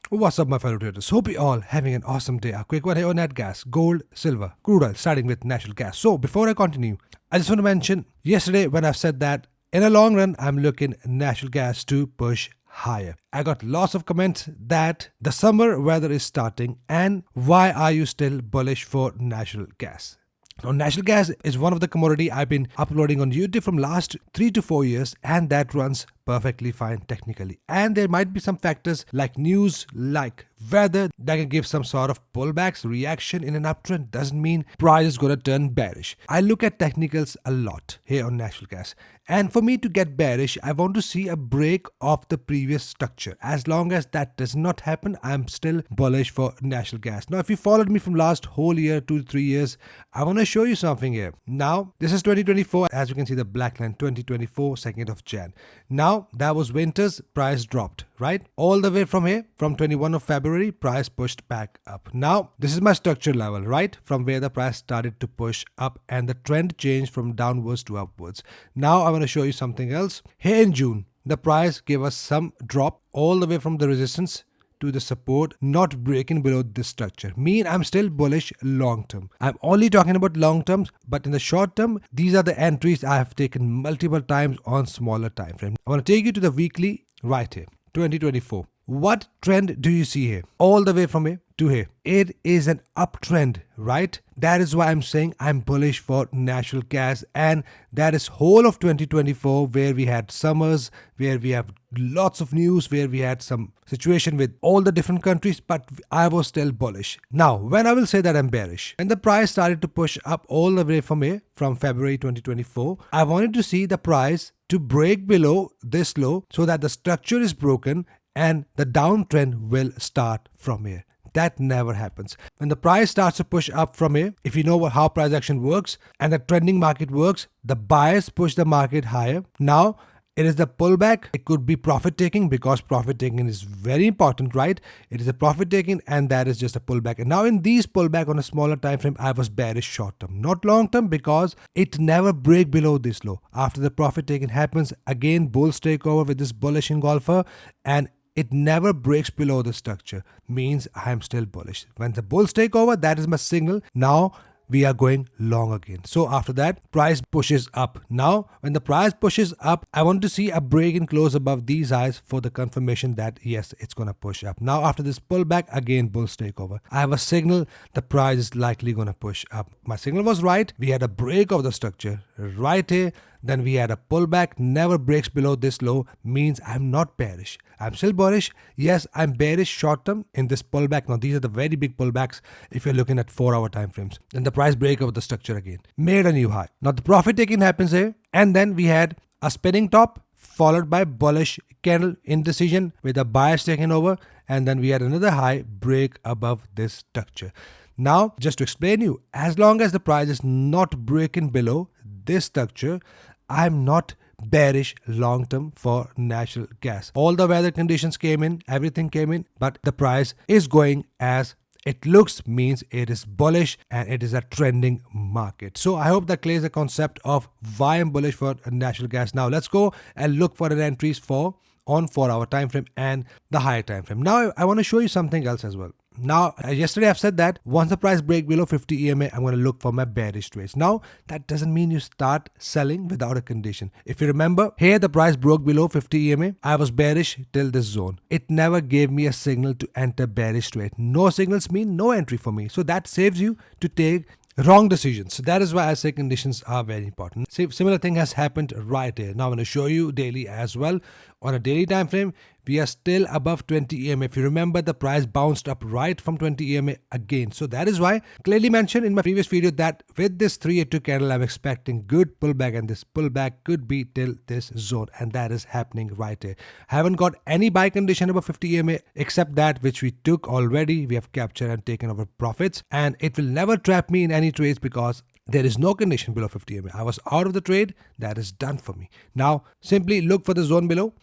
What's up, my fellow traders? Hope you all having an awesome day. A quick one here on nat gas, gold, silver, crude oil, starting with natural gas. So before I continue, I just want to mention yesterday when I've said that in a long run, I'm looking natural gas to push higher. I got lots of comments that the summer weather is starting and why are you still bullish for natural gas? Now, natural gas is one of the commodity I've been uploading on YouTube from last 3 to 4 years, and that runs perfectly fine technically. And there might be some factors like news, like weather, that can give some sort of pullbacks. Reaction in an uptrend doesn't mean price is going to turn bearish. I look at technicals a lot here on natural gas. And for me to get bearish, I want to see a break of the previous structure. As long as that does not happen, I'm still bullish for natural gas. Now, if you followed me from last whole year, 2 to 3 years, I want to show you something here. Now, this is 2024. As you can see, the black line, 2024, 2nd of Jan. Now, that was winter's, price dropped, right? All the way from here, from 21 of February, price pushed back up. Now, this is my structure level, right? From where the price started to push up and the trend changed from downwards to upwards. Now, I want to show you something else. Here in June, the price gave us some drop all the way from the resistance to the support, not breaking below this structure. I'm still bullish long term. I'm only talking about long terms, but in the short term, these are the entries I have taken multiple times on smaller time frame. I want to take you to the weekly right here, 2024. What trend do you see here? All the way from here to here. It is an uptrend, right? That is why I'm saying I'm bullish for natural gas, and that is whole of 2024 where we had summers, where we have lots of news, where we had some situation with all the different countries, but I was still bullish. Now, when I will say that I'm bearish, and the price started to push up all the way from here, from February 2024, I wanted to see the price to break below this low so that the structure is broken and the downtrend will start from here. That never happens. When the price starts to push up from here, if you know how price action works and the trending market works, the buyers push the market higher. Now, it is the pullback. It could be profit taking because profit taking is very important, right? It is a profit taking and that is just a pullback. And now in these pullback on a smaller time frame, I was bearish short term, not long term, because it never break below this low. After the profit taking happens, again bulls take over with this bullish engulfer, and it never breaks below the structure. Means I am still bullish. When the bulls take over, that is my signal. Now we are going long again. So after that, price pushes up. Now, when the price pushes up, I want to see a break and close above these highs for the confirmation that yes, it's going to push up. Now, after this pullback, again, bulls take over. I have a signal the price is likely going to push up. My signal was right. We had a break of the structure right here. Then we had a pullback, never breaks below this low, means I'm not bearish. I'm still bullish. Yes, I'm bearish short term in this pullback. Now, these are the very big pullbacks if you're looking at 4-hour time frames. Then the price break of the structure again, made a new high. Now, the profit taking happens here. And then we had a spinning top followed by bullish candle indecision with the buyers taking over. And then we had another high break above this structure. Now, just to explain you, as long as the price is not breaking below this structure, I'm not bearish long term for natural gas. All the weather conditions came in, everything came in, but the price is going as it looks, means it is bullish and it is a trending market. So I hope that clears the concept of why I'm bullish for natural gas. Now let's go and look for an entries for on 4-hour time frame and the higher time frame. Now I want to show you something else as well. Now, yesterday I've said that once the price break below 50 EMA, I'm going to look for my bearish trades. Now, that doesn't mean you start selling without a condition. If you remember, here the price broke below 50 EMA. I was bearish till this zone. It never gave me a signal to enter bearish trade. No signals mean no entry for me. So that saves you to take wrong decisions. So that is why I say conditions are very important. See, similar thing has happened right here. Now I'm going to show you daily as well. On a daily time frame, we are still above 20 EMA. If you remember, the price bounced up right from 20 EMA again. So that is why clearly mentioned in my previous video that with this 382 candle, I'm expecting good pullback, and this pullback could be till this zone, and that is happening right here. Haven't got any buy condition above 50 EMA except that which we took already. We have captured and taken our profits, and it will never trap me in any trades because there is no condition below 50 EMA. I was out of the trade. That is done for me. Now, simply look for the zone below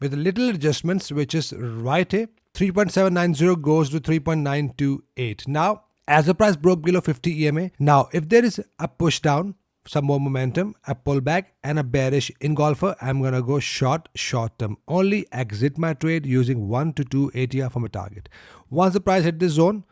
with little adjustments, which is right here. 3.790 goes to 3.928. Now, as the price broke below 50 EMA, now if there is a push down, some more momentum, a pullback and a bearish engulfer, I'm gonna go short term. Only exit my trade using 1 to 2 ATR from a target. Once the price hit this zone,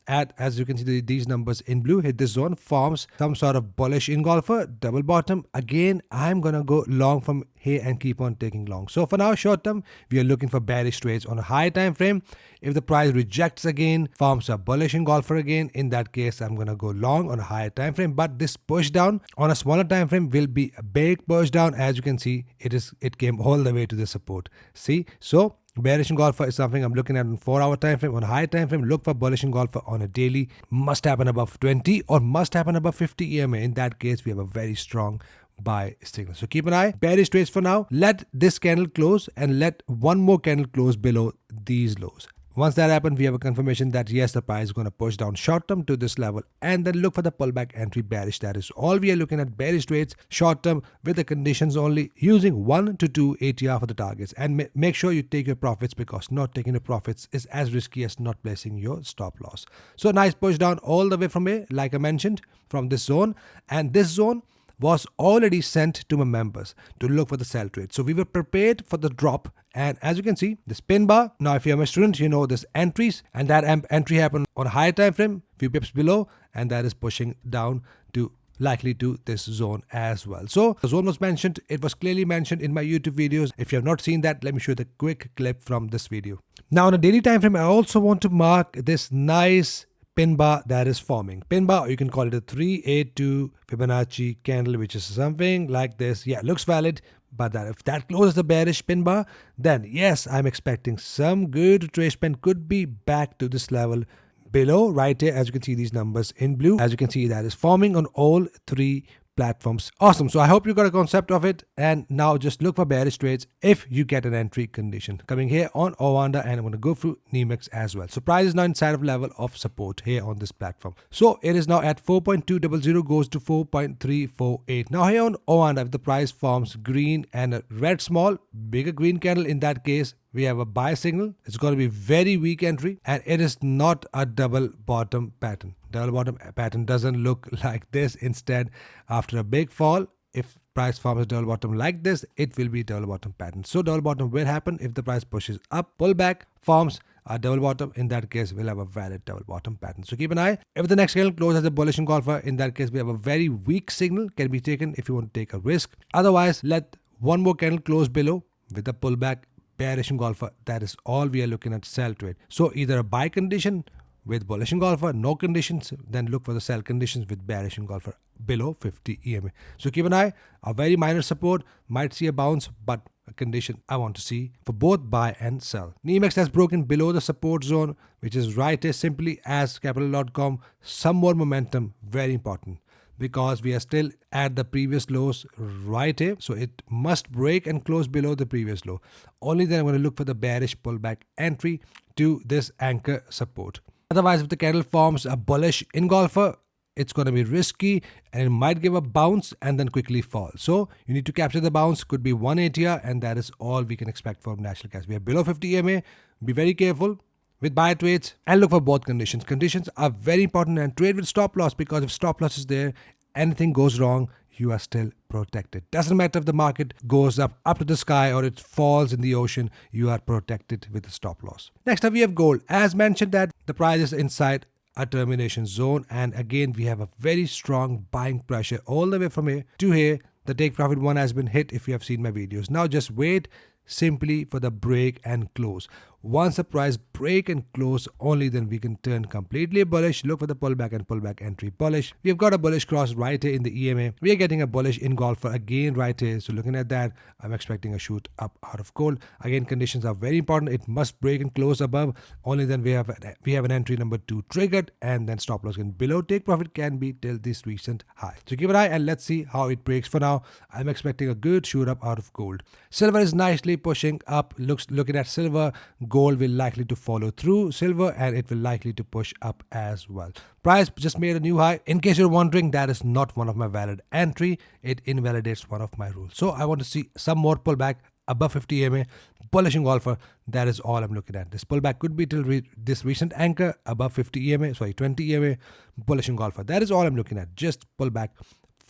as you can see, these numbers in blue hit this zone, forms some sort of bullish engulfer, double bottom. Again, I'm gonna go long from here and keep on taking long. So for now, short term, we are looking for bearish trades on a high time frame. If the price rejects again, forms a bullish engulfer again, in that case, I'm gonna go long on a higher time frame. But this push down on a smaller time frame will be a big push down. As you can see, it came all the way to the support. See, so bearish engulfer is something I'm looking at on 4-hour time frame. On a high time frame, look for bullish engulfer on a daily. Must happen above 20 or must happen above 50 EMA. In that case, we have a very strong buy signal. So keep an eye. Bearish trades for now. Let this candle close and let one more candle close below these lows. Once that happens, we have a confirmation that yes, the price is going to push down short term to this level, and then look for the pullback entry bearish. That is all we are looking at. Bearish trades short term with the conditions only, using 1 to 2 ATR for the targets, and make sure you take your profits, because not taking the profits is as risky as not placing your stop loss. So nice push down all the way from here, like I mentioned, from this zone, and this zone was already sent to my members to look for the sell trade. So we were prepared for the drop, and as you can see, this pin bar, now if you're my student, you know this entries, and that entry happened on a higher time frame, few pips below, and that is pushing down to likely to this zone as well. So the zone was mentioned, it was clearly mentioned in my YouTube videos. If you have not seen that, let me show you the quick clip from this video. Now on a daily time frame, I also want to mark this nice pin bar that is forming. Pin bar, or you can call it a 382 Fibonacci candle, which is something like this. Yeah, looks valid, but if that closes the bearish pin bar, then yes, I'm expecting some good retracement. Could be back to this level below right here. As you can see, these numbers in blue, as you can see, that is forming on all three platforms. Awesome. So I hope you got a concept of it, and now just look for bearish trades if you get an entry condition coming here on Ovanda, and I'm going to go through NEMEX as well. So price is now inside of level of support here on this platform. So it is now at 4.200, goes to 4.348. Now here on Ovanda, if the price forms green and a red small, bigger green candle, in that case we have a buy signal. It's going to be very weak entry, and it is not a double bottom pattern. Double bottom pattern doesn't look like this. Instead, after a big fall, if price forms a double bottom like this, it will be double bottom pattern. So double bottom will happen if the price pushes up, pullback, forms a double bottom. In that case, we'll have a valid double bottom pattern. So keep an eye. If the next candle closes as a bullish engulfer, in that case, we have a very weak signal, can be taken if you want to take a risk. Otherwise, let one more candle close below with a pullback, bearish engulfer. That is all we are looking at sell trade. So either a buy condition with bullish engulfer, no conditions, then look for the sell conditions with bearish engulfer below 50 EMA. So keep an eye. A very minor support, might see a bounce, but a condition I want to see for both buy and sell. NEMEX has broken below the support zone, which is right here, simply as capital.com. Some more momentum, very important, because we are still at the previous lows right here. So it must break and close below the previous low. Only then I'm going to look for the bearish pullback entry to this anchor support. Otherwise, if the candle forms a bullish engulfer, it's going to be risky, and it might give a bounce and then quickly fall. So you need to capture the bounce. Could be 1 ATR, and that is all we can expect from National Gas. We are below 50 EMA. Be very careful with buy trades and look for both conditions. Conditions are very important, and trade with stop loss, because if stop loss is there, anything goes wrong, you are still protected. Doesn't matter if the market goes up to the sky or it falls in the ocean, you are protected with the stop loss. Next up, we have gold. As mentioned, that the price is inside a termination zone, and again we have a very strong buying pressure all the way from here to here. The take profit one has been hit if you have seen my videos. Now just wait simply for the break and close. Once the price break and close, only then we can turn completely bullish. Look for the pullback and pullback entry bullish. We've got a bullish cross right here in the EMA. We are getting a bullish engulfer again right here. So looking at that, I'm expecting a shoot up out of gold. Again, conditions are very important. It must break and close above. Only then we have an entry number 2 triggered, and then stop loss can below. Take profit can be till this recent high. So keep an eye and let's see how it breaks. For now, I'm expecting a good shoot up out of gold. Silver is nicely pushing up. Looking at silver, gold will likely to follow through silver, and it will likely to push up as well. Price just made a new high. In case you're wondering, that is not one of my valid entry. It invalidates one of my rules. So I want to see some more pullback above 50 EMA, bullish engulfer. That is all I'm looking at. This pullback could be till this recent anchor above 50 EMA, 20 EMA, bullish engulfer. That is all I'm looking at. Just pullback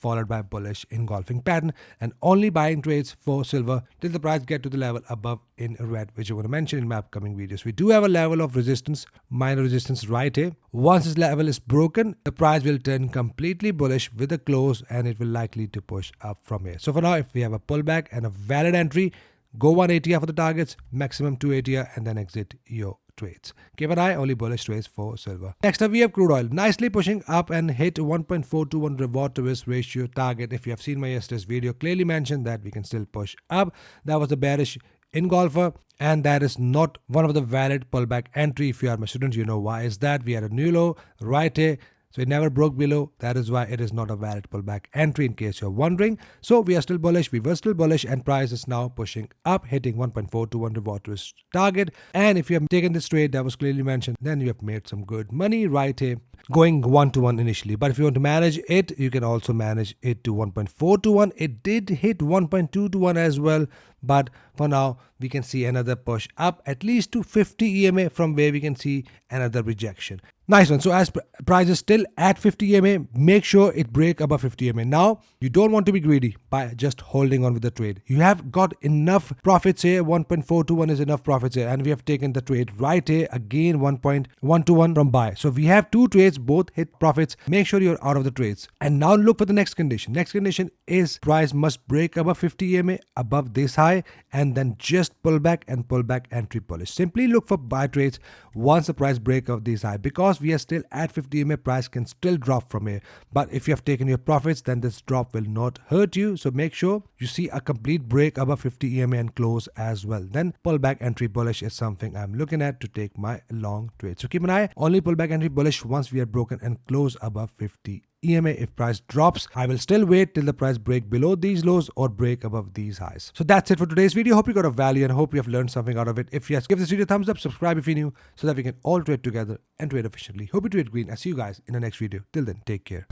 followed by bullish engulfing pattern, and only buying trades for silver till the price get to the level above in red, which I'm going to mention in my upcoming videos. We do have a level of resistance, minor resistance right here. Once this level is broken, the price will turn completely bullish with a close, and it will likely to push up from here. So for now, if we have a pullback and a valid entry, go 180 for the targets, maximum 280, and then exit your trades. Keep an eye, only bullish trades for silver. Next up, we have crude oil, nicely pushing up and hit 1.421 reward to risk ratio target. If you have seen my yesterday's video, clearly mentioned that we can still push up. That was a bearish engulfer, and that is not one of the valid pullback entry. If you are my student, you know why is that. We had a new low right here, so it never broke below. That is why it is not a valid pullback entry, in case you're wondering. So we are still bullish. We were still bullish, and price is now pushing up, hitting 1.421 reward to risk target. And if you have taken this trade that was clearly mentioned, then you have made some good money right here, going 1-to-1 initially. But if you want to manage it, you can also manage it to 1.4-to-1. It did hit 1.2-to-1 as well, but for now we can see another push up at least to 50 EMA, from where we can see another rejection. Nice one. So as price is still at 50 EMA, make sure it break above 50 EMA. Now you don't want to be greedy by just holding on with the trade. You have got enough profits here. 1.4-to-1 is enough profits here, and we have taken the trade right here again, 1.1-to-1 from buy. So we have two trades, both hit profits. Make sure you're out of the trades. And now look for the next condition. Next condition is price must break above 50 EMA, above this high, and then just pull back and pull back entry bullish. Simply look for buy trades once the price break of this high, because we are still at 50 EMA, price can still drop from here. But if you have taken your profits, then this drop will not hurt you. So make sure you see a complete break above 50 EMA and close as well. Then pull back entry bullish is something I'm looking at to take my long trade. So keep an eye, only pull back entry bullish once we are broken and close above 50 EMA. If price drops, I will still wait till the price break below these lows or break above these highs. So that's it for today's video. Hope you got a value and hope you have learned something out of it. If yes, give this video a thumbs up, subscribe if you're new, so that we can all trade together and trade efficiently. Hope you trade green. I'll see you guys in the next video. Till then, take care.